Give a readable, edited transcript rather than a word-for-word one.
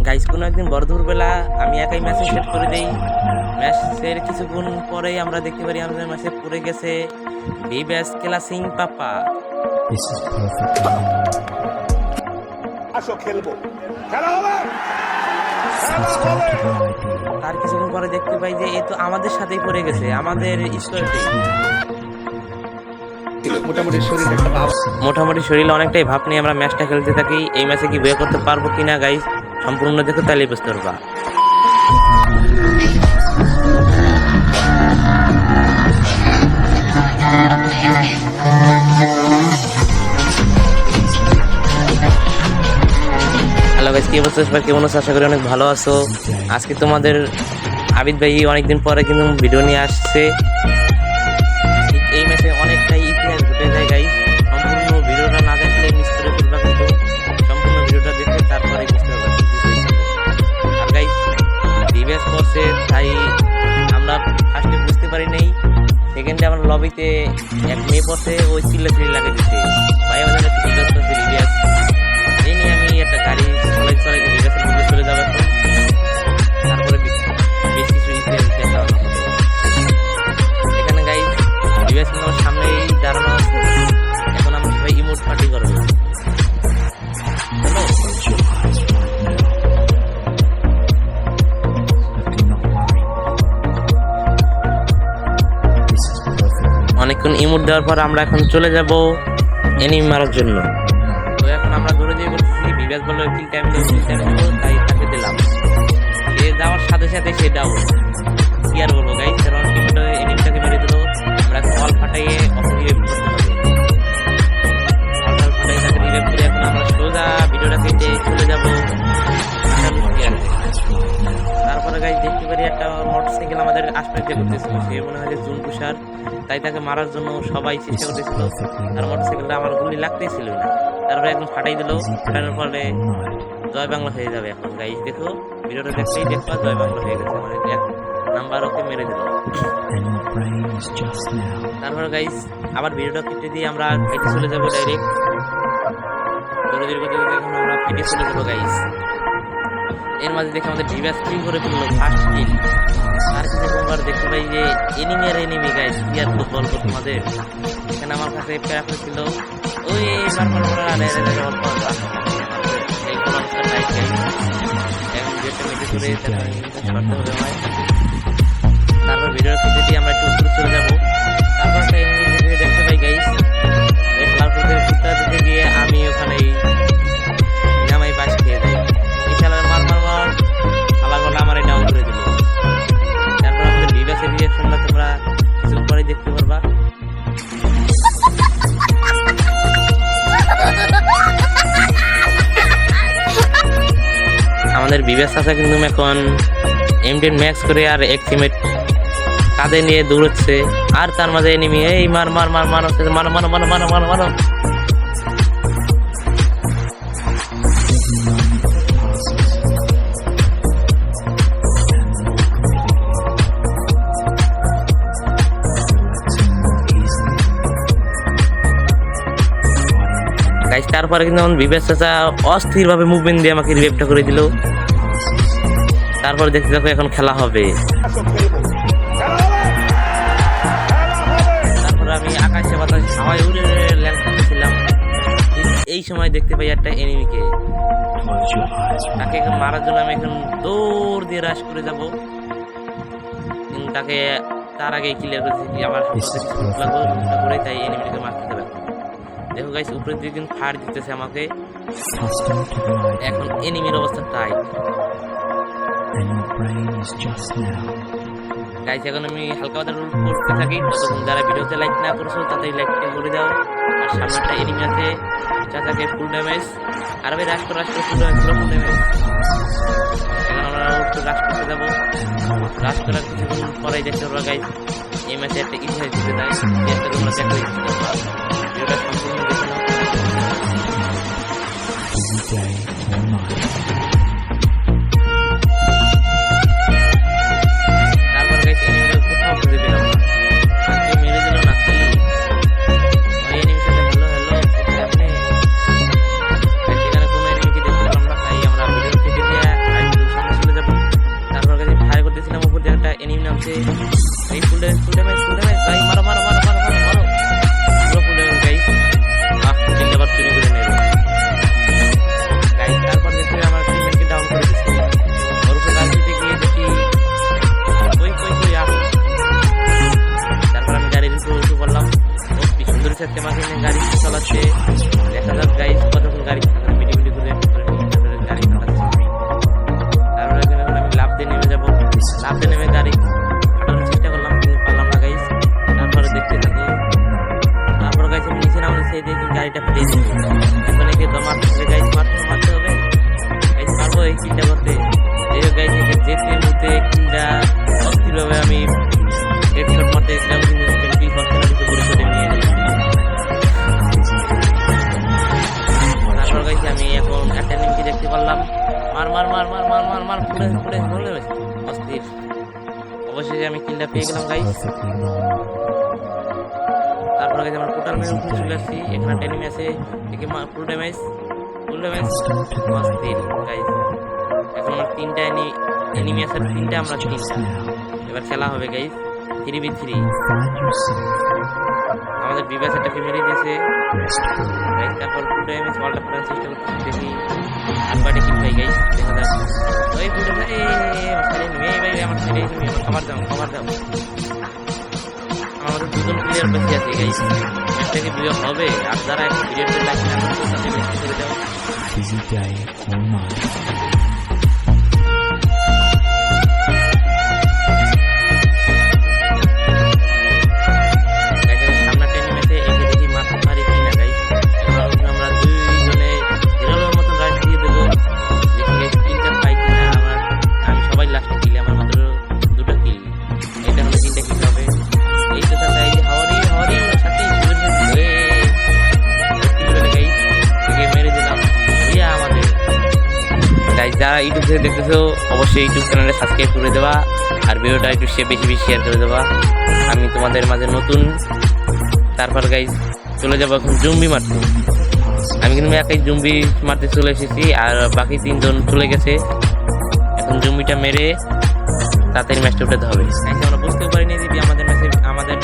Guys কোনো একদিন বড় দুপুরবেলা আমি একাই ম্যাচে সেট করে দেই। ম্যাচের কিছুক্ষণ পরেই আমরা দেখতে পারি আমাদের ম্যাচে পড়ে গেছে বিবেস ক্লাসিং পাপা। আসো খেলবো, খেলা হবে। তার কিছুক্ষণ পরে দেখতে পাই যে এ তো আমাদের সাথেই পড়ে গেছে, আমাদের স্কোয়াডে। মোটামুটি শরীরে অনেকটাই ভাব নিয়ে আমরা ম্যাচটা খেলতে থাকি। এই ম্যাচে কি বিয়ে করতে পারবো কিনা গাইস সম্পূর্ণ দেখো, তাহলেই বুঝতে পারবা। হ্যালো গাইস, কি অবস্থা? সবাই কেমন আছো? আশা করি অনেক ভালো আছো। আজকে তোমাদের আবিদ ভাই অনেকদিন পরে কিন্তু ভিডিও নিয়ে আসছে। এই ম্যাচে অনেকটাই ইতিহাস ঘটে যায় গাইস। সম্পূর্ণ ভিডিওটা না দেখলে মিস করে ফেলবা, কিন্তু সম্পূর্ণ ভিডিওটা দেখে তারপরে বুঝতে পারবা কি কি হয়েছিল। আর গাইস ডিবেস করছে, তাই আমরা ফার্স্টে বুঝতে পারি নাই। সেকেন্ডে আমার লবিতে এক মেয়ে বসে, ওই চিল্লাচিল্লি লাগে দিচ্ছে, ভাই আমাদের ডিবেস করছে ডিবেস। এই নিয়ে আমি একটা গাড়ি চলে ডিবেসের মধ্যে চলে যাবো এখন। তারপরে বেশ কিছু ইতিহাস দেখা হবে এখানে গাইস। ডিবেস আমার সামনেই দাঁড়ানো আছে, এখন আমরা সবাই ইমোট পার্টি করবো। অনেকক্ষণ ইমোট দেওয়ার পর আমরা এখন চলে যাব এনিমি মারার জন্য। তো এখন আমরা দৌড়ে দিয়ে বলতেছি বিবেস বললো কিল টাইম দেবো, তাই তাকে দিলাম। সে যাওয়ার সাথে সাথে সে ডাউন। কি আর বলবো গাইস, কারণ এনিমিটাকে মেরে দিল। আমরা কল ফাটাইয়ে অফ রিভাইভ করতে হবে। কল ফাটাই তাকে রিভাইভ করে এখন আমরা সোজা ভিডিওটা কেটে চলে যাবো। তারপরে গাইস দেখতে পারি একটা মোটরসাইকেল আমাদের আশপাশে করতেছিল। সে মনে হয় যে জুন তুষার, তাই তাকে মারার জন্য সবাই চেষ্টা করতেছিল। আর মোটরসাইকেলটা আমার গুলি লাগতেই ছিল না। তারপরে একদম ফাটাই দিল। ফাটানোর ফলে জয় বাংলা হয়ে যাবে। এখন গাইস দেখো ভিডিওটা দেখলেই দেখবা জয় বাংলা হয়ে গেছে, মানে এক নাম্বার ওকে মেরে দিল। তারপর গাইস আবার ভিডিওটা কেটে দিয়ে আমরা ফাইটে চলে যাবো ডাইরেক্ট। দৌড়ে করতে করতে এখন আমরা ফাইটে চলে যাবো গাইস। এর মাঝে দেখে আমাদের ডিভাস কিল করে ফেললো, ফার্স্ট কিল। আর কিছু কোনবার দেখতে পাই যে এনিমি আর এনিমি গাইস, কি আর বলবো তোমাদের। এখানে আমার কাছে প্যারাফে ছিল, ওই এই কলমটা টাইট গাইস। এখন যেটা মেটে করে তারপর ভিডিও কেটে দিয়ে আমরা একটু উপরে চলে যাবো। তারপর একটা এনিমি দেখতে পাই গাইস, ওই খেলার প্রতি ফুটটা দিতে গিয়ে আমি ওখানে নামাই বাস খেয়ে যাই। এই খেলার মার খেলা করলে আমার ডাউন করে দিল। তারপর আমাদের বিবাসের রিয়াকশনটা তোমরা কিছু পরেই দেখতে পারবা। আমাদের বিবেস আছে কিন্তু এখন M10 ম্যাক্স করে আর এক টিমেট কাঁধে নিয়ে দৌড়চ্ছে। আর তার মাঝে এনিমি, এই মার মার মার মার মারো মারো মারো মারো মারো মারো। তারপরে কিন্তু আমার বিবেস চাচা অস্থির ভাবে মুভমেন্ট দিয়ে আমাকে রিভাইভটা করে দিল। তারপরে দেখতে দেখো এখন খেলা হবে। তারপরে আমি আকাশে বাতাস হাওয়ায় উড়ে ল্যান্ড করতেছিলাম। এই সময় দেখতে পাই একটা এনিমিকে, তাকে এখন মারার জন্য আমি এখন দৌড় দিয়ে রাশ করে যাব। কিন্তু তাকে তার আগে ক্লিয়ার করেছি আমার করে, তাই এনিমিটাকে মারতে হবে। দেখো গাইস উপরের দিকে কিন্তু ফায়ার দিতেছে আমাকে। এখন এনিমির অবস্থা টাইট গাইস। এখন আমি হালকা পাতলা রুল করতে থাকি। ততক্ষণ যারা ভিডিওতে লাইক না করছো তাতেই লাইকটা করে দাও। আর সামনে একটা এনিমি আছে, চাচাকে ফুল ড্যামেজ। আর ভাই রাশ করে ফুল ড্যামেজ। এখন আমরা রাশ করতে যাবো। রাশ করার কিছুক্ষণ পরেই দেখতে পারবো গাইস এই ম্যাচে একটা ইতিহাস দিতে দেয়। যেটা তোমরা দেখো ভিডিওটা সম্পূর্ণ দেখে নাও। তারপর গাইস এনিমিটা কোথাও খুঁজে পেলাম না, মেরে দিল নাকি। ওই এনিমিটা হ্যালো হ্যালো কোথায় আপনি? সেখানে কোনো এনিমিকে দেখতে পেলাম না, তাই আমরা ভিডিও কেটে দিয়ে কিলটা করতে। যাই হোক গাইস, যেতে মুহূর্তে কিলটা অস্থিরভাবে আমি হেডশট মারতে গেছিলাম, কিন্তু পেন্টি হসপিটাল কিছু পরিশোধে নিয়ে গেলাম। তারপর গাইছি আমি এখন একটা এনিমিকে দেখতে পারলাম, মার মার মার মার মার মার মার পুড়ে পুড়ে ধরে অস্থির। অবশেষে আমি কিলটা পেয়ে গেলাম গাইস। তারপর গাইস আমরা টোটাল মেরে উপরে চলে আসছি। এখানে একটা এনিমি আছে, একে ফুল ড্যামেজ অস্থির গাইস। এখন আমার তিনটা এনিমি আছে, তিনটা আমরা তিনটা। এবার খেলা হবে গাইস 3v3। আমাদের বিবাস একটা ফ্যামিলি দিয়েছে গাইস। তারপর ফুল ড্যামেজ ওয়ার্ল্ড অফ চেষ্টা করতেছি, দেখি আর কয়টা কিল পাই গাইস, দেখা যাক। ওই ফুল ড্যামেজ ভাই আমার ছেলে তুমি খাবার দাও। আমাদের দুজন প্লেয়ার বেশি আছে গাইস, ম্যাচটাকে বিয়ে হবে। আর যারা একটা ভিডিওতে লাইক না করছে তাদের ম্যাচ করে দাও। Busy day or night. সামনে ট্রেনিং ম্যাচে একে দেখি মারতে পারি কিনা গাইস। আমরা দুইজনে হিরোর মতন রাইড দিয়ে দেবো, দেখি কিলটা পাই কিনা। আমি সবাই লাস্টে কিল, আমার মাত্র 2টা কিল। এটা হলে 3টা কিল হবে। এই তো চাচা, এই যে হাওয়ারি সাথে মেরে দিলাম আমাদের গাইস। যারা ইউটিউব থেকে দেখতেছো অবশ্যই ইউটিউব চ্যানেলে সাবস্ক্রাইব করে দেওয়া, আর ভিডিওটা একটু বেশি বেশি শেয়ার করে দেওয়া। আমি তোমাদের মাঝে নতুন। তারপর গাইস চলে যাবো এখন জুম্বি মারতে। আমি কিন্তু একাই জুম্বি মারতে চলে এসেছি, আর বাকি 3 জন চলে গেছে। এখন জুম্বিটা মেরে তাড়াতাড়ি ম্যাচটা উঠাতে হবে। আমরা বুঝতেও পারিনি যে আমাদের ম্যাচে আমাদের